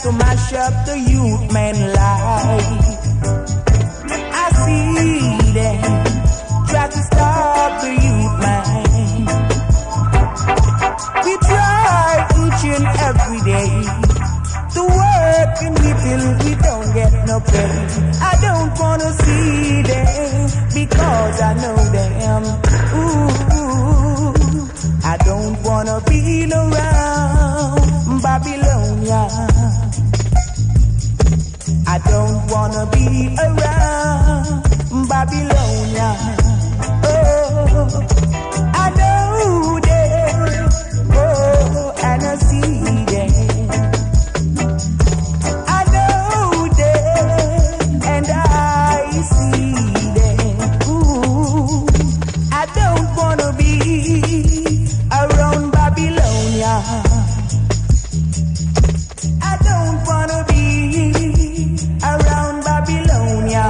to mash up the youth man life. I see them try to stop the youth man. We try each and every day to work and we till we don't get no pay. I don't wanna see them because I know them. Ooh, I don't wanna be around Babylonian. I don't wanna be around Babylonian. Oh, I know them. Oh, and I see them. I know them, and I see them. Ooh, I don't wanna be around Babylonia. I don't wanna be around Babylonia.